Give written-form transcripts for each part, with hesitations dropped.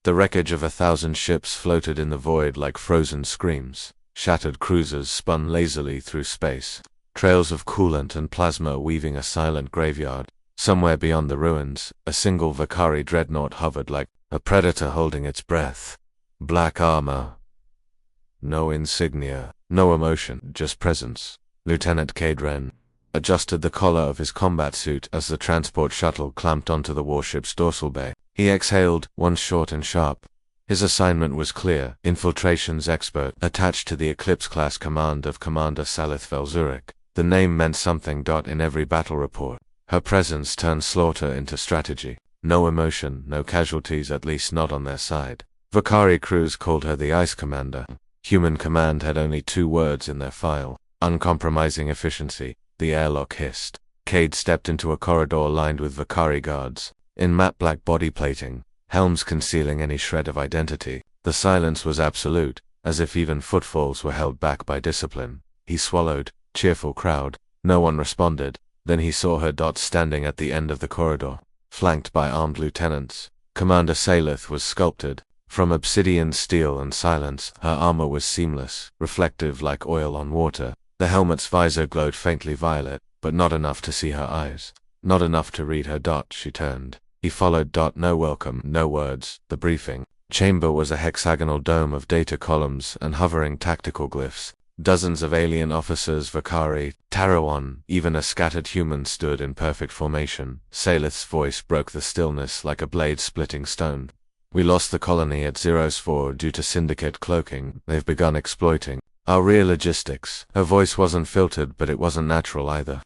The wreckage of 1,000 ships floated in the void like frozen screams. Shattered cruisers spun lazily through space. Trails of coolant and plasma weaving a silent graveyard. Somewhere beyond the ruins, a single Vakari dreadnought hovered like a predator holding its breath. Black armor. No insignia, no emotion, just presence. Lieutenant Cadren adjusted the collar of his combat suit as the transport shuttle clamped onto the warship's dorsal bay. He exhaled, once short and sharp. His assignment was clear: infiltrations expert, attached to the Eclipse-class command of Commander Startedhfy Zurich. The name meant something. In every battle report, her presence turned slaughter into strategy. No emotion, no casualties, at least not on their side. Vakari crews called her the Ice Commander. Human command had only 2 words in their file: uncompromising efficiency. The airlock hissed. Cade stepped into a corridor lined with Vakari guards, in matte black body plating, helms concealing any shred of identity. The silence was absolute, as if even footfalls were held back by discipline. He swallowed. Cheerful crowd. No one responded. Then he saw her. Standing at the end of the corridor, flanked by armed lieutenants. Commander Startedhfy was sculpted from obsidian steel and silence. Her armor was seamless, reflective like oil on water. The helmet's visor glowed faintly violet, but not enough to see her eyes. Not enough to read her. She turned. He followed. No welcome, no words. The briefing chamber was a hexagonal dome of data columns and hovering tactical glyphs. Dozens of alien officers, Vakari, Tarawan, even a scattered human stood in perfect formation. Startedhfy's voice broke the stillness like a blade splitting stone. We lost the colony at 04 due to syndicate cloaking. They've begun exploiting our rear logistics. Her voice wasn't filtered, but it wasn't natural either.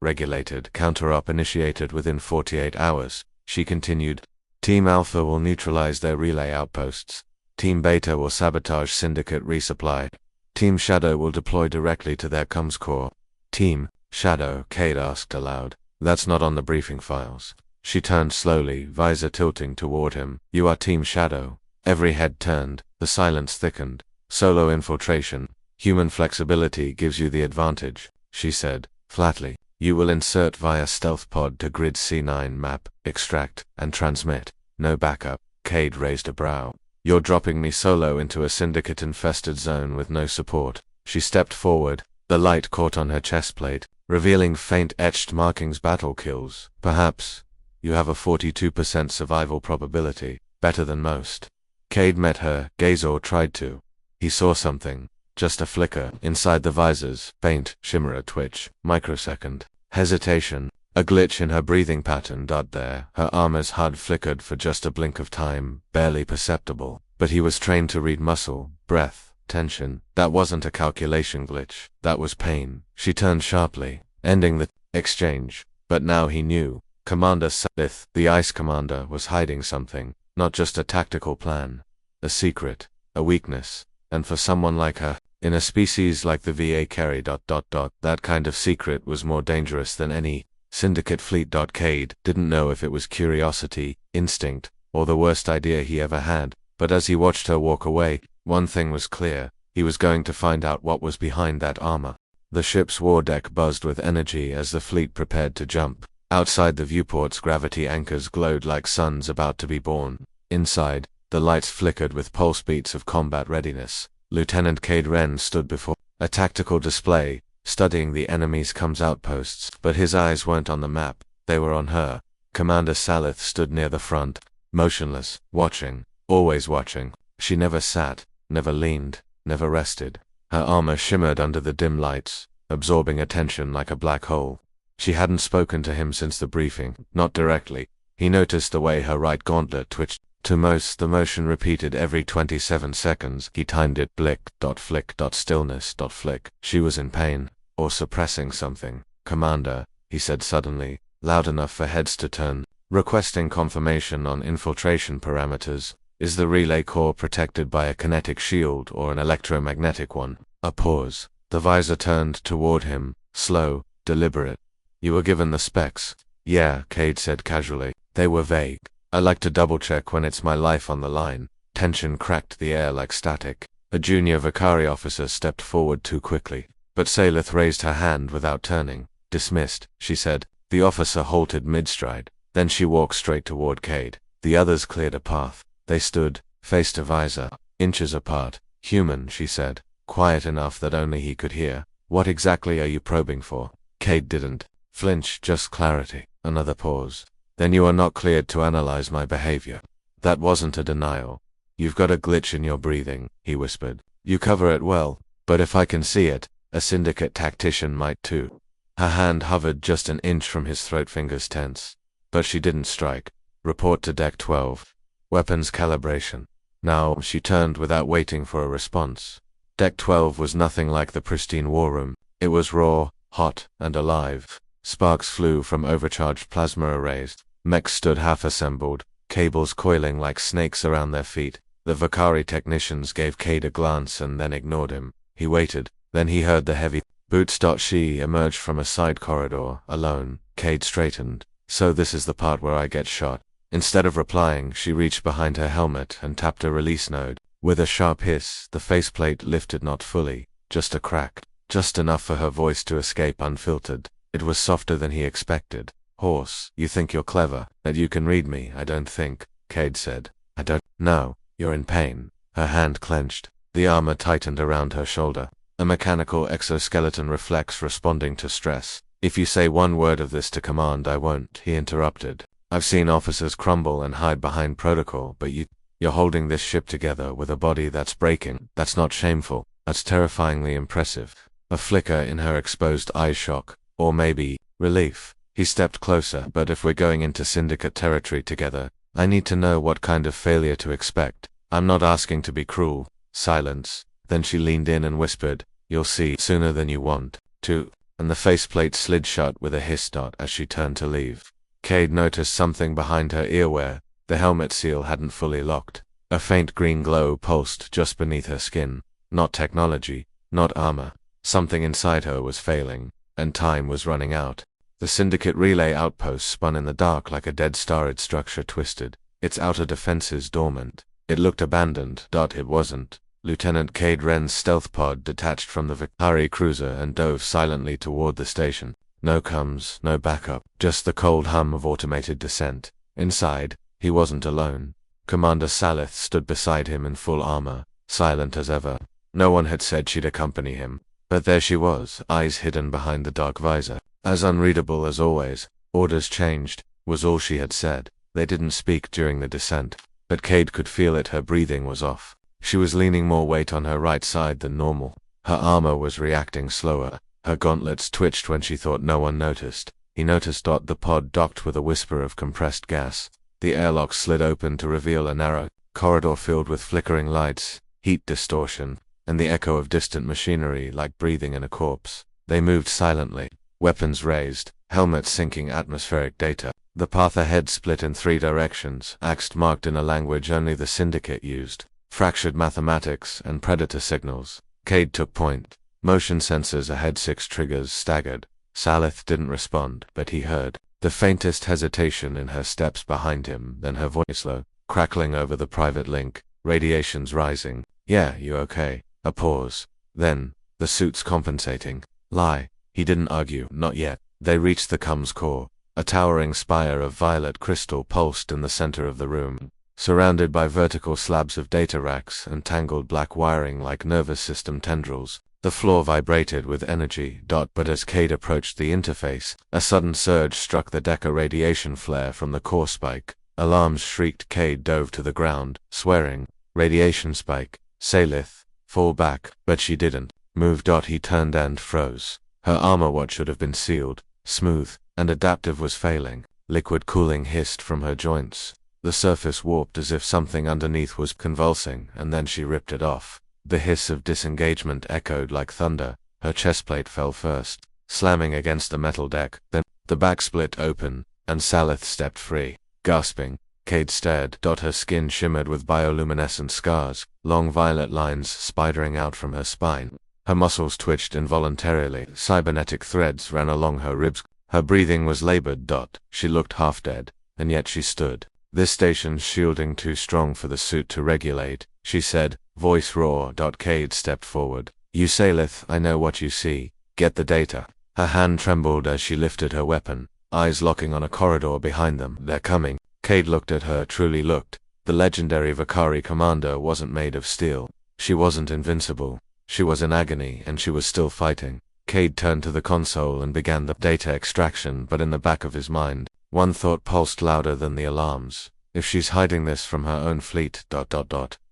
Regulated, counter-op initiated within 48 hours. She continued. Team Alpha will neutralize their relay outposts. Team Beta will sabotage syndicate resupply. Team Shadow will deploy directly to their comms core. Team Shadow, Cade asked aloud. That's not on the briefing files. She turned slowly, visor tilting toward him. You are Team Shadow. Every head turned. The silence thickened. Solo infiltration. Human flexibility gives you the advantage, she said, flatly. You will insert via stealth pod to grid C9 map, extract, and transmit. No backup. Cade raised a brow. You're dropping me solo into a syndicate-infested zone with no support. She stepped forward. The light caught on her chest plate, revealing faint etched markings. Battle kills. Perhaps. You have a 42% survival probability. Better than most. Cade met her gaze, or tried to. He saw something. Just a flicker inside the visors. Faint shimmer, a twitch. Microsecond. Hesitation. A glitch in her breathing pattern. There, her armor's HUD flickered for just a blink of time, barely perceptible. But he was trained to read muscle, breath, tension. That wasn't a calculation glitch. That was pain. She turned sharply, ending the exchange. But now he knew. Commander Startedhfy, the Ice Commander, was hiding something. Not just a tactical plan. A secret. A weakness. And for someone like her, in a species like the VA carry. That kind of secret was more dangerous than any syndicate fleet. Cade didn't know if it was curiosity, instinct, or the worst idea he ever had, but as he watched her walk away, one thing was clear: he was going to find out what was behind that armor. The ship's war deck buzzed with energy as the fleet prepared to jump. Outside the viewport's gravity anchors glowed like suns about to be born. Inside, the lights flickered with pulse beats of combat readiness. Lieutenant Cade Wren stood before a tactical display, studying the enemy's comms outposts, but his eyes weren't on the map. They were on her. Commander Startedhfy stood near the front, motionless, watching, always watching. She never sat, never leaned, never rested. Her armor shimmered under the dim lights, absorbing attention like a black hole. She hadn't spoken to him since the briefing, not directly. He noticed the way her right gauntlet twitched. To most, the motion repeated every 27 seconds. He timed it. Blick, flick, stillness, flick. She was in pain, or suppressing something. Commander, he said suddenly, loud enough for heads to turn, requesting confirmation on infiltration parameters. Is the relay core protected by a kinetic shield or an electromagnetic one? A pause. The visor turned toward him, slow, deliberate. You were given the specs. Yeah, Cade said casually. They were vague. I like to double-check when it's my life on the line. Tension cracked the air like static. A junior Vakari officer stepped forward too quickly, but Startedhfy raised her hand without turning. Dismissed, she said. The officer halted mid-stride. Then she walked straight toward Cade. The others cleared a path. They stood, face to visor, inches apart. Human, she said, quiet enough that only he could hear. What exactly are you probing for? Cade didn't flinch, just clarity. Another pause. Then you are not cleared to analyze my behavior. That wasn't a denial. You've got a glitch in your breathing, he whispered. You cover it well, but if I can see it, a syndicate tactician might too. Her hand hovered just an inch from his throat, fingers tense. But she didn't strike. Report to Deck 12. Weapons calibration. Now, she turned without waiting for a response. Deck 12 was nothing like the pristine war room. It was raw, hot, and alive. Sparks flew from overcharged plasma arrays. Mechs stood half-assembled, cables coiling like snakes around their feet. The Vakari technicians gave Cade a glance and then ignored him. He waited. Then he heard the heavy boots. She emerged from a side corridor, alone. Cade straightened. So this is the part where I get shot. Instead of replying, she reached behind her helmet and tapped a release node. With a sharp hiss, the faceplate lifted, not fully, just a crack. Just enough for her voice to escape unfiltered. It was softer than he expected. Horse, you think you're clever, that you can read me, I don't think, Cade said. I don't know. You're in pain. Her hand clenched. The armor tightened around her shoulder. A mechanical exoskeleton reflex responding to stress. If you say one word of this to command, I won't, he interrupted. I've seen officers crumble and hide behind protocol, but you're holding this ship together with a body that's breaking. That's not shameful. That's terrifyingly impressive. A flicker in her exposed eye, shock. Or maybe relief. He stepped closer. But if we're going into syndicate territory together, I need to know what kind of failure to expect. I'm not asking to be cruel. Silence. Then she leaned in and whispered, you'll see sooner than you want to. And the faceplate slid shut with a hiss. As she turned to leave, Cade noticed something behind her earwear. The helmet seal hadn't fully locked. A faint green glow pulsed just beneath her skin. Not technology, not armor. Something inside her was failing, and time was running out. The syndicate relay outpost spun in the dark like a dead-starred structure twisted, its outer defenses dormant. It looked abandoned. It wasn't. Lieutenant Cade Wren's stealth pod detached from the Vakari cruiser and dove silently toward the station. No comms, no backup, just the cold hum of automated descent. Inside, he wasn't alone. Commander Salith stood beside him in full armor, silent as ever. No one had said she'd accompany him. But there she was, eyes hidden behind the dark visor. As unreadable as always. Orders changed, was all she had said. They didn't speak during the descent. But Cade could feel it. Her breathing was off. She was leaning more weight on her right side than normal. Her armor was reacting slower. Her gauntlets twitched when she thought no one noticed. He noticed. The pod docked with a whisper of compressed gas. The airlock slid open to reveal a narrow corridor filled with flickering lights, heat distortion, and the echo of distant machinery like breathing in a corpse. They moved silently, weapons raised, helmets syncing atmospheric data. The path ahead split in 3 directions, axed marked in a language only the syndicate used. Fractured mathematics and predator signals. Cade took point. Motion sensors ahead, 6 triggers staggered. Salith didn't respond, but he heard the faintest hesitation in her steps behind him, then her voice low, crackling over the private link. Radiation's rising. Yeah, you okay? A pause. Then, the suit's compensating. Lie. He didn't argue, not yet. They reached the comms core. A towering spire of violet crystal pulsed in the center of the room, surrounded by vertical slabs of data racks and tangled black wiring like nervous system tendrils. The floor vibrated with energy. But as Cade approached the interface, a sudden surge struck the deck. A radiation flare from the core spike. Alarms shrieked. Cade dove to the ground, swearing, radiation spike. Salith, fall back. But she didn't move. He turned and froze. Her armor, what should have been sealed, smooth, and adaptive, was failing. Liquid cooling hissed from her joints. The surface warped as if something underneath was convulsing, and then she ripped it off. The hiss of disengagement echoed like thunder. Her chestplate fell first, slamming against the metal deck. Then, the back split open, and Salith stepped free. Gasping, Cade stared. Her skin shimmered with bioluminescent scars, long violet lines spidering out from her spine. Her muscles twitched involuntarily. Cybernetic threads ran along her ribs. Her breathing was labored. She looked half dead, and yet she stood. This station's shielding too strong for the suit to regulate, she said, voice raw. Cade stepped forward. You Salith, I know what you see. Get the data. Her hand trembled as she lifted her weapon, eyes locking on a corridor behind them. They're coming. Cade looked at her, truly looked. The legendary Vakari commander wasn't made of steel. She wasn't invincible. She was in agony, and she was still fighting. Cade turned to the console and began the data extraction, but in the back of his mind, one thought pulsed louder than the alarms. If she's hiding this from her own fleet,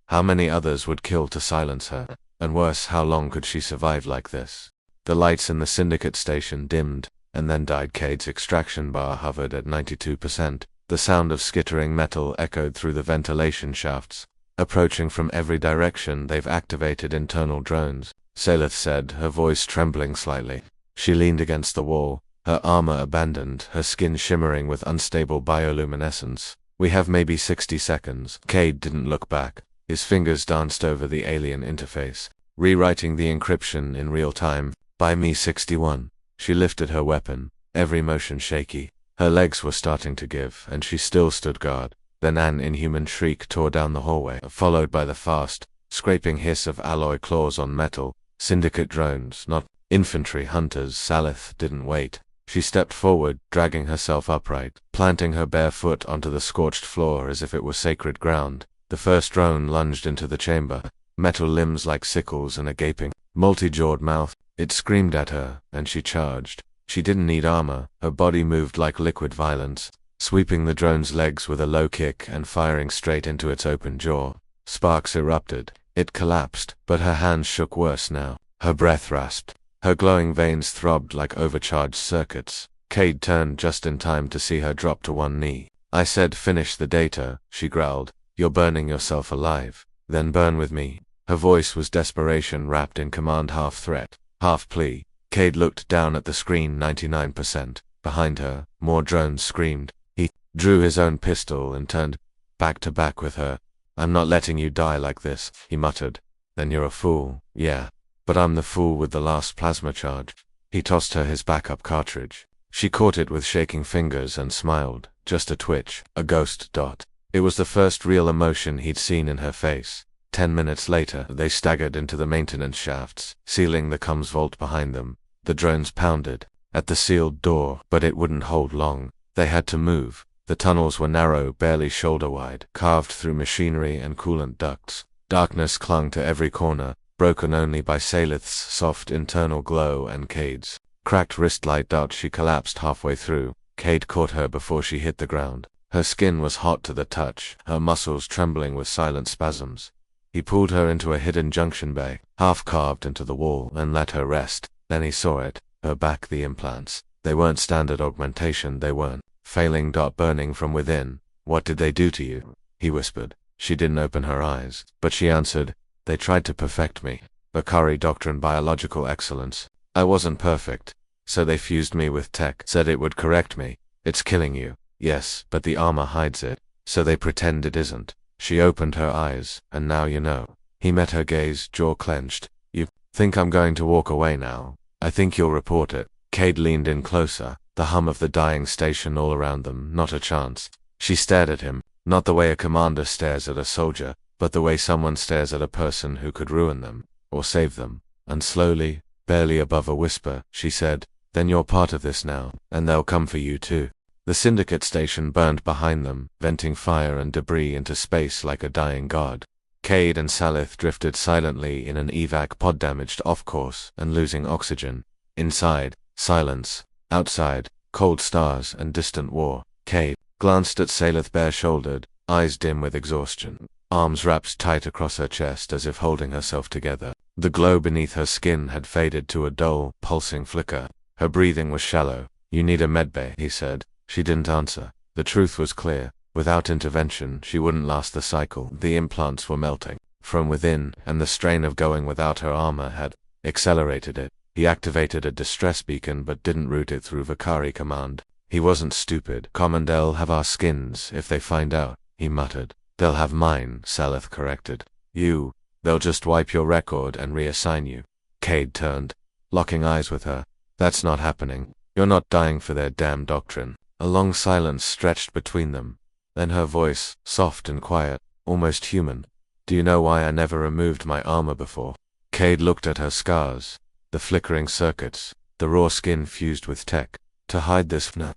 how many others would kill to silence her? And worse, how long could she survive like this? The lights in the Syndicate station dimmed, and then died. Cade's extraction bar hovered at 92%. The sound of skittering metal echoed through the ventilation shafts. Approaching from every direction, they've activated internal drones, Saleth said, her voice trembling slightly. She leaned against the wall, her armor abandoned, her skin shimmering with unstable bioluminescence. We have maybe 60 seconds. Cade didn't look back. His fingers danced over the alien interface, rewriting the encryption in real time. By me 61. She lifted her weapon, every motion shaky. Her legs were starting to give, and she still stood guard. Then an inhuman shriek tore down the hallway, followed by the fast, scraping hiss of alloy claws on metal. Syndicate drones, not infantry hunters. Saleth didn't wait. She stepped forward, dragging herself upright, planting her bare foot onto the scorched floor as if it were sacred ground. The first drone lunged into the chamber, metal limbs like sickles and a gaping, multi-jawed mouth. It screamed at her, and she charged. She didn't need armor. Her body moved like liquid violence, sweeping the drone's legs with a low kick and firing straight into its open jaw. Sparks erupted. It collapsed, but her hands shook worse now. Her breath rasped. Her glowing veins throbbed like overcharged circuits. Cade turned just in time to see her drop to one knee. I said finish the data, she growled. You're burning yourself alive. Then burn with me. Her voice was desperation wrapped in command, half threat, half plea. Cade looked down at the screen. 99%. Behind her, more drones screamed. He drew his own pistol and turned back to back with her. I'm not letting you die like this, he muttered. Then you're a fool. Yeah. But I'm the fool with the last plasma charge. He tossed her his backup cartridge. She caught it with shaking fingers and smiled. Just a twitch, a ghost dot. It was the first real emotion he'd seen in her face. 10 minutes later, they staggered into the maintenance shafts, sealing the comms vault behind them. The drones pounded at the sealed door, but it wouldn't hold long. They had to move. The tunnels were narrow, barely shoulder-wide, carved through machinery and coolant ducts. Darkness clung to every corner, broken only by Saleth's soft internal glow and Cade's cracked wrist light dot. She collapsed halfway through. Cade caught her before she hit the ground. Her skin was hot to the touch, her muscles trembling with silent spasms. He pulled her into a hidden junction bay, half carved into the wall, and let her rest. Then he saw it, her back, the implants. They weren't standard augmentation, they weren't. Failing dot burning from within. What did they do to you? He whispered. She didn't open her eyes, but she answered, they tried to perfect me. Vakari doctrine, biological excellence. I wasn't perfect, so they fused me with tech, said it would correct me. It's killing you. Yes, but the armor hides it, so they pretend it isn't. She opened her eyes, and now you know. He met her gaze, jaw clenched. You think I'm going to walk away now? I think you'll report it. Cade leaned in closer, the hum of the dying station all around them. Not a chance. She stared at him, not the way a commander stares at a soldier, but the way someone stares at a person who could ruin them, or save them. And slowly, barely above a whisper, she said, then you're part of this now, and they'll come for you too. The Syndicate station burned behind them, venting fire and debris into space like a dying god. Cade and Saleth drifted silently in an evac pod damaged off course and losing oxygen. Inside, silence. Outside, cold stars and distant war. Cade glanced at Saleth, bare-shouldered, eyes dim with exhaustion, arms wrapped tight across her chest as if holding herself together. The glow beneath her skin had faded to a dull, pulsing flicker. Her breathing was shallow. You need a medbay, he said. She didn't answer. The truth was clear. Without intervention, she wouldn't last the cycle. The implants were melting from within, and the strain of going without her armor had accelerated it. He activated a distress beacon but didn't route it through Vakari command. He wasn't stupid. Command'll have our skins if they find out, he muttered. They'll have mine, Saleth corrected. They'll just wipe your record and reassign you. Cade turned, locking eyes with her. That's not happening. You're not dying for their damn doctrine. A long silence stretched between them. Then her voice, soft and quiet, almost human. Do you know why I never removed my armor before? Cade looked at her scars, the flickering circuits, the raw skin fused with tech. To hide this nut,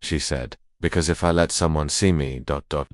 she said. Because if I let someone see me,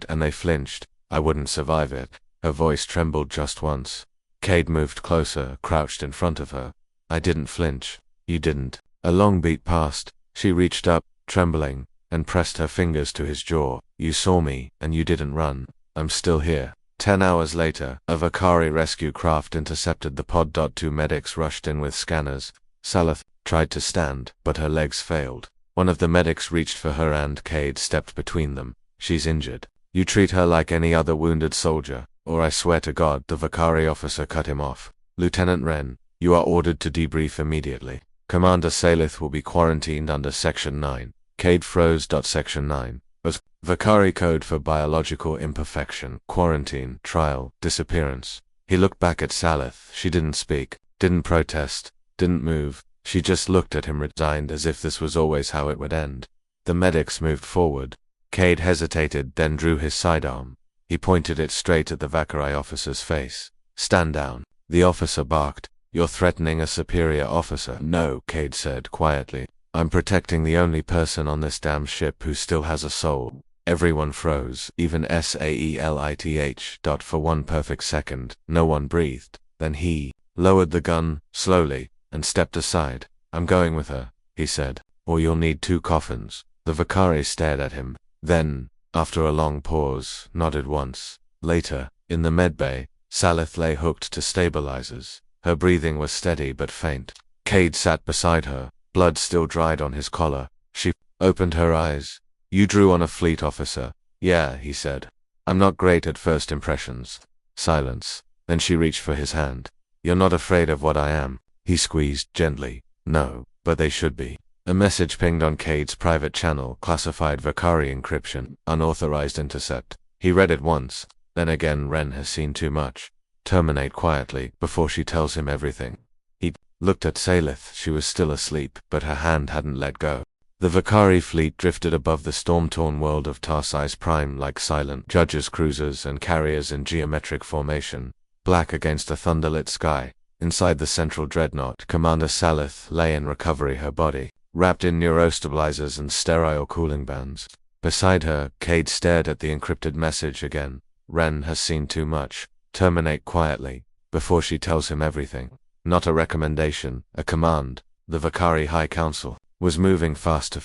and they flinched, I wouldn't survive it. Her voice trembled just once. Cade moved closer, crouched in front of her. I didn't flinch. You didn't. A long beat passed. She reached up, trembling, and pressed her fingers to his jaw. You saw me, and you didn't run. I'm still here. 10 hours later, a Vakari rescue craft intercepted the pod. 2 medics rushed in with scanners. Saleth tried to stand, but her legs failed. One of the medics reached for her and Cade stepped between them. She's injured. You treat her like any other wounded soldier, or I swear to God, the Vakari officer cut him off. Lieutenant Wren, you are ordered to debrief immediately. Commander Saleth will be quarantined under Section 9. Cade froze. Section 9 was Vakari code for biological imperfection, quarantine, trial, disappearance. He looked back at Saleth. She didn't speak, didn't protest, didn't move. She just looked at him resigned as if this was always how it would end. The medics moved forward. Cade hesitated, then drew his sidearm. He pointed it straight at the Vakari officer's face. Stand down. The officer barked. You're threatening a superior officer. No, Cade said quietly. I'm protecting the only person on this damn ship who still has a soul. Everyone froze, even Saelith. For 1 perfect second, no one breathed. Then he lowered the gun, slowly, and stepped aside. I'm going with her, he said, or you'll need 2 coffins. The Vakari stared at him. Then, after a long pause, nodded once. Later, in the medbay, Saleth lay hooked to stabilizers. Her breathing was steady but faint. Cade sat beside her, blood still dried on his collar. She opened her eyes. You drew on a fleet officer. Yeah, he said. I'm not great at first impressions. Silence. Then she reached for his hand. You're not afraid of what I am? He squeezed gently. No, but they should be. A message pinged on Cade's private channel, classified Vakari encryption, unauthorized intercept. He read it once, then again. Wren has seen too much. Terminate quietly, before she tells him everything. He looked at Saleth. She was still asleep, but her hand hadn't let go. The Vakari fleet drifted above the storm-torn world of Tarsi's Prime like silent judges, cruisers, and carriers in geometric formation, black against a thunderlit sky. Inside the central dreadnought, Commander Saleth lay in recovery, her body wrapped in neurostabilizers and sterile cooling bands. Beside her, Cade stared at the encrypted message again. Wren has seen too much. Terminate quietly, before she tells him everything. Not a recommendation, a command. The Vakari High Council was moving fast.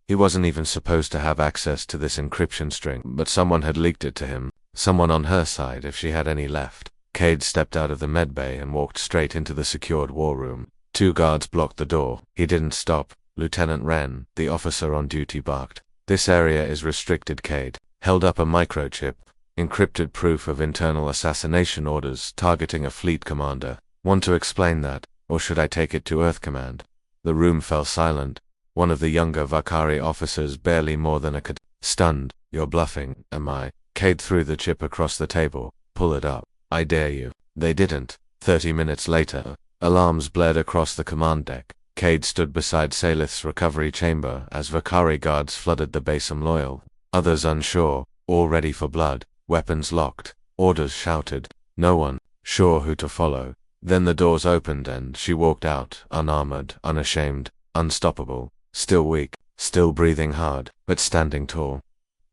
He wasn't even supposed to have access to this encryption string, but someone had leaked it to him. Someone on her side, if she had any left. Cade stepped out of the medbay and walked straight into the secured war room. 2 guards blocked the door. He didn't stop. Lieutenant Wren, the officer on duty, barked. This area is restricted. Cade held up a microchip. Encrypted proof of internal assassination orders targeting a fleet commander. Want to explain that, or should I take it to Earth Command? The room fell silent. One of the younger Vakari officers, barely more than a kid, stunned. You're bluffing, am I? Cade threw the chip across the table. Pull it up. I dare you. They didn't. 30 minutes later, alarms blared across the command deck. Cade stood beside Saleth's recovery chamber as Vakari guards flooded the base. Some loyal, others unsure, all ready for blood. Weapons locked, orders shouted, no one sure who to follow. Then the doors opened and she walked out, unarmored, unashamed, unstoppable, still weak, still breathing hard, but standing tall.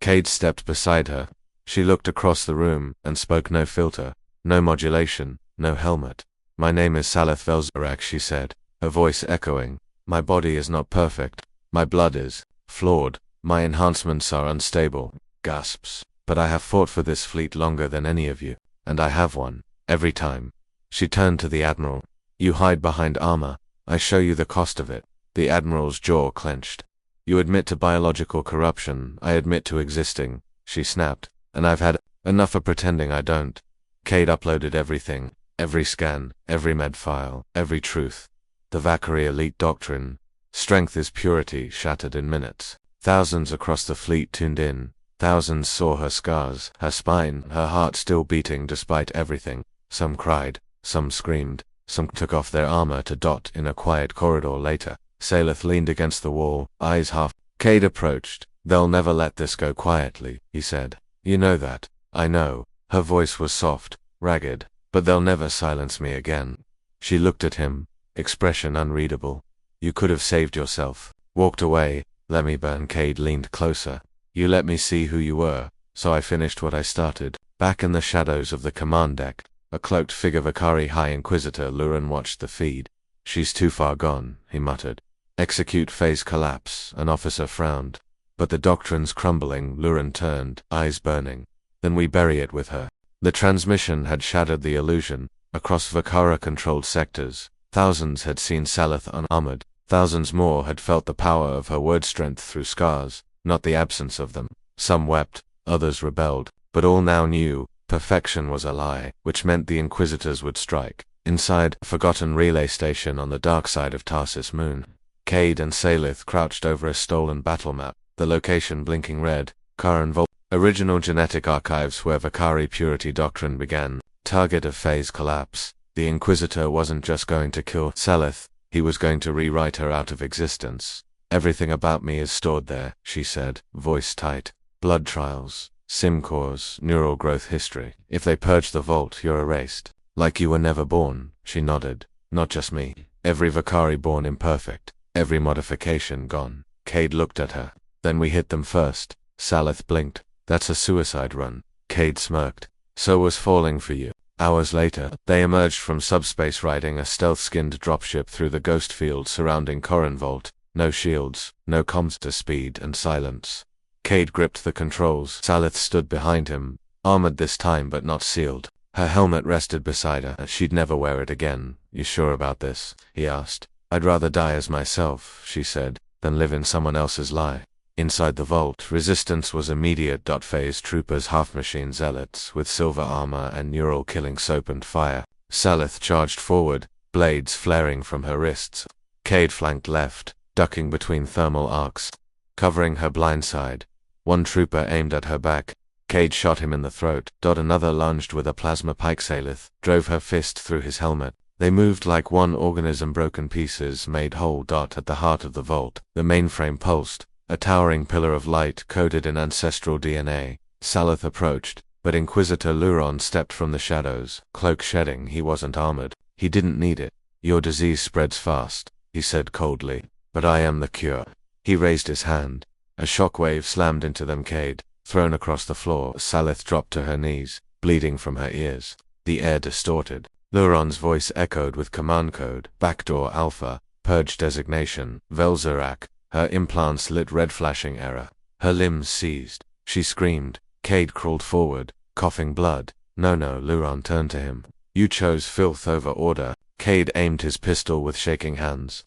Cade stepped beside her. She looked across the room and spoke. No filter, no modulation, no helmet. My name is Saleth Velzarak, she said, her voice echoing. My body is not perfect. My blood is flawed. My enhancements are unstable. Gasps. But I have fought for this fleet longer than any of you, and I have won, every time. She turned to the Admiral. You hide behind armor. I show you the cost of it. The Admiral's jaw clenched. You admit to biological corruption. I admit to existing, she snapped, and I've had enough of pretending I don't. Cade uploaded everything, every scan, every med file, every truth. The Vakari elite doctrine. Strength is purity, shattered in minutes. Thousands across the fleet tuned in. Thousands saw her scars, her spine, her heart still beating despite everything. Some cried, some screamed, some took off their armor to dot in a quiet corridor later. Saleth leaned against the wall, eyes half. Cade approached. They'll never let this go quietly, he said. You know that. I know. Her voice was soft, ragged, but they'll never silence me again. She looked at him, expression unreadable. You could have saved yourself. Walked away. Let me burn. Cade leaned closer. You let me see who you were, so I finished what I started. Back in the shadows of the command deck, a cloaked figure Vakari High Inquisitor Luran watched the feed. She's too far gone, he muttered. Execute phase collapse, an officer frowned. But the doctrine's crumbling, Luran turned, eyes burning. Then we bury it with her. The transmission had shattered the illusion. Across Vakara-controlled sectors, thousands had seen Salith unarmored. Thousands more had felt the power of her word strength through scars, not the absence of them. Some wept, others rebelled, but all now knew perfection was a lie, which meant the Inquisitors would strike. Inside a forgotten relay station on the dark side of Tarsus Moon, Cade and Salith crouched over a stolen battle map, the location blinking red. Karan Volt, original genetic archives where Vakari purity doctrine began. Target of phase collapse. The Inquisitor wasn't just going to kill Salith, he was going to rewrite her out of existence. Everything about me is stored there, she said, voice tight. Blood trials, sim cores, neural growth history. If they purge the vault, you're erased. Like you were never born, she nodded. Not just me. Every Vakari born imperfect. Every modification gone. Cade looked at her. Then we hit them first. Salith blinked. That's a suicide run. Cade smirked. So was falling for you. Hours later, they emerged from subspace riding a stealth-skinned dropship through the ghost field surrounding Corin Vault. No shields, no comms to speed and silence. Cade gripped the controls. Salith stood behind him, armored this time but not sealed. Her helmet rested beside her. She'd never wear it again. You sure about this? He asked. I'd rather die as myself, she said, than live in someone else's lie. Inside the vault, resistance was immediate. Phase troopers, half-machine zealots, with silver armor and neural killing soap and fire. Salith charged forward, blades flaring from her wrists. Cade flanked left, ducking between thermal arcs, covering her blind side. One trooper aimed at her back. Cade shot him in the throat. Another lunged with a plasma pike. Salith drove her fist through his helmet. They moved like one organism, broken pieces made whole. At the heart of the vault, the mainframe pulsed. A towering pillar of light coded in ancestral DNA. Salith approached, but Inquisitor Luron stepped from the shadows, cloak shedding. He wasn't armored. He didn't need it. Your disease spreads fast, he said coldly, but I am the cure. He raised his hand. A shockwave slammed into them. Cade, thrown across the floor. Salith dropped to her knees, bleeding from her ears. The air distorted. Luron's voice echoed with command code, backdoor alpha, purge designation, Velzerak. Her implants lit red, flashing error. Her limbs seized. She screamed. Cade crawled forward, coughing blood. No, Luron turned to him. You chose filth over order. Cade aimed his pistol with shaking hands.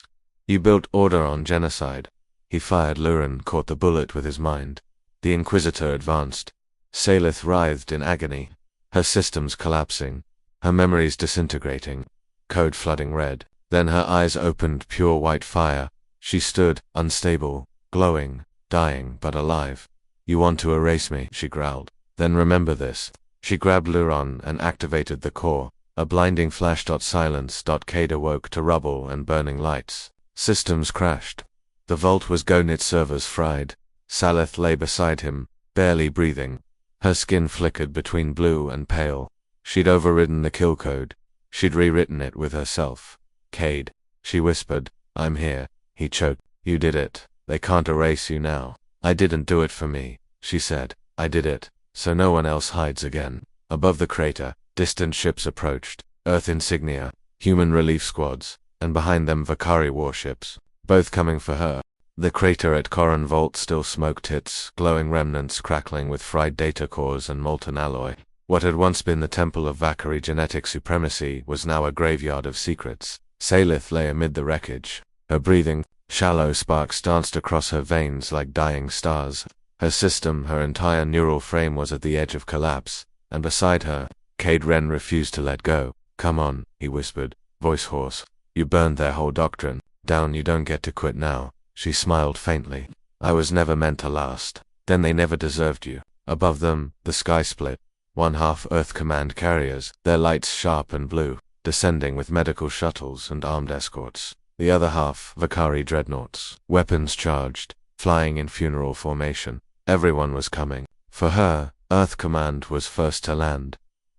You built order on genocide. He fired. Luron caught the bullet with his mind. The Inquisitor advanced. Salith writhed in agony. Her systems collapsing. Her memories disintegrating. Code flooding red. Then her eyes opened, pure white fire. She stood, unstable, glowing, dying but alive. You want to erase me, she growled. Then remember this. She grabbed Luron and activated the core. A blinding flash. Silence. Cade awoke to rubble and burning lights. Systems crashed. The vault was gone, its servers fried. Salith lay beside him, barely breathing. Her skin flickered between blue and pale. She'd overridden the kill code. She'd rewritten it with herself. Cade, she whispered, I'm here. He choked. You did it. They can't erase you now. I didn't do it for me, she said. I did it, so no one else hides again. Above the crater, distant ships approached. Earth insignia, human relief squads, and behind them Vakari warships, both coming for her. The crater at Corin Vault still smoked, its glowing remnants crackling with fried data cores and molten alloy. What had once been the temple of Vakari genetic supremacy was now a graveyard of secrets. Salith lay amid the wreckage. Her breathing, shallow sparks danced across her veins like dying stars. Her system, her entire neural frame was at the edge of collapse, and beside her, Cade Wren refused to let go. Come on, he whispered, voice hoarse. You burned their whole doctrine. Down, you don't get to quit now. She smiled faintly. I was never meant to last. Then they never deserved you. Above them, the sky split. One half Earth command carriers, their lights sharp and blue, descending with medical shuttles and armed escorts. The other half, Vakari dreadnoughts, weapons charged, flying in funeral formation. Everyone was coming. For her, Earth Command was first to land.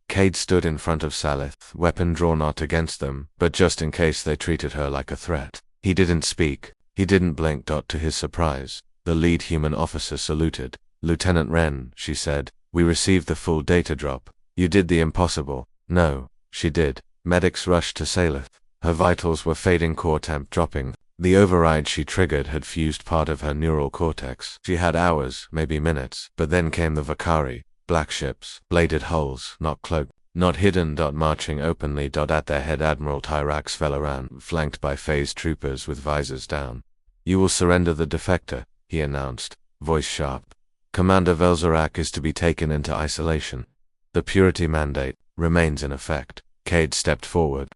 Cade stood in front of Salith, weapon drawn, not against them, but just in case they treated her like a threat. He didn't speak. He didn't blink. To his surprise, the lead human officer saluted. Lieutenant Wren, she said, we received the full data drop. You did the impossible. No, she did. Medics rushed to Saleth. Her vitals were fading, core temp dropping. The override she triggered had fused part of her neural cortex. She had hours, maybe minutes, but then came the Vakari, black ships, bladed hulls, not cloaked, not hidden. Marching openly. At their head Admiral Tyrax Velaran, flanked by phased troopers with visors down. You will surrender the defector, he announced, voice sharp. Commander Velzarak is to be taken into isolation. The purity mandate remains in effect. Cade stepped forward.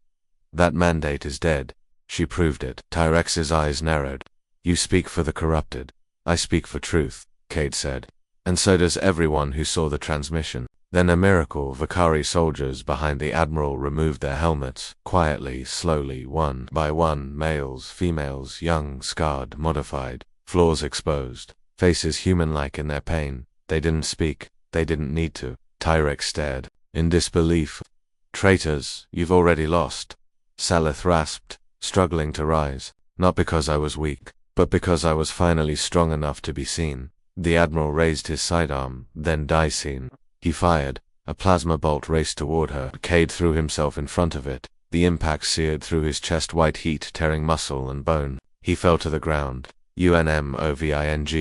That mandate is dead. She proved it. Tyrex's eyes narrowed. You speak for the corrupted. I speak for truth, Cade said. And so does everyone who saw the transmission. Then a miracle. Vakari soldiers behind the Admiral removed their helmets, quietly, slowly, one by one, males, females, young, scarred, modified, flaws exposed, faces human-like in their pain. They didn't speak. They didn't need to. Tyrex stared, in disbelief. Traitors, you've already lost. Saleth rasped, struggling to rise, not because I was weak, but because I was finally strong enough to be seen. The Admiral raised his sidearm, then die seen. He fired. A plasma bolt raced toward her. Cade threw himself in front of it. The impact seared through his chest, white heat tearing muscle and bone. He fell to the ground. UNMOVING.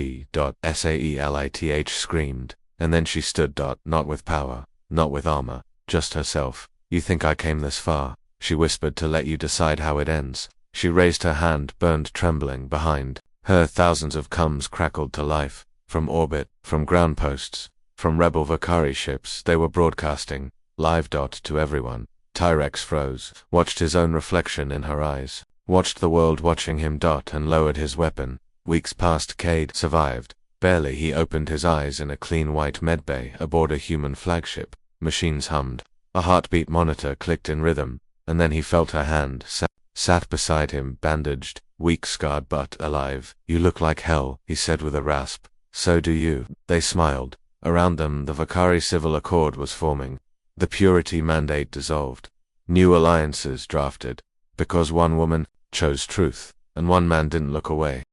Screamed, and then she stood. Not with power, not with armor, just herself. You think I came this far, she whispered, to let you decide how it ends. She raised her hand, burned, trembling. Behind her thousands of coms crackled to life, from orbit, from ground posts, from rebel Vakari ships. They were broadcasting, live. To everyone. Tyrex froze, watched his own reflection in her eyes, watched the world watching him. And lowered his weapon. Weeks passed. Cade survived. Barely. He opened his eyes in a clean white medbay aboard a human flagship. Machines hummed. A heartbeat monitor clicked in rhythm, and then he felt her hand, sat beside him, bandaged, weak, scarred, but alive. You look like hell, he said with a rasp. So do you. They smiled. Around them, the Vakari Civil Accord was forming. The purity mandate dissolved. New alliances drafted. Because one woman chose truth, and one man didn't look away.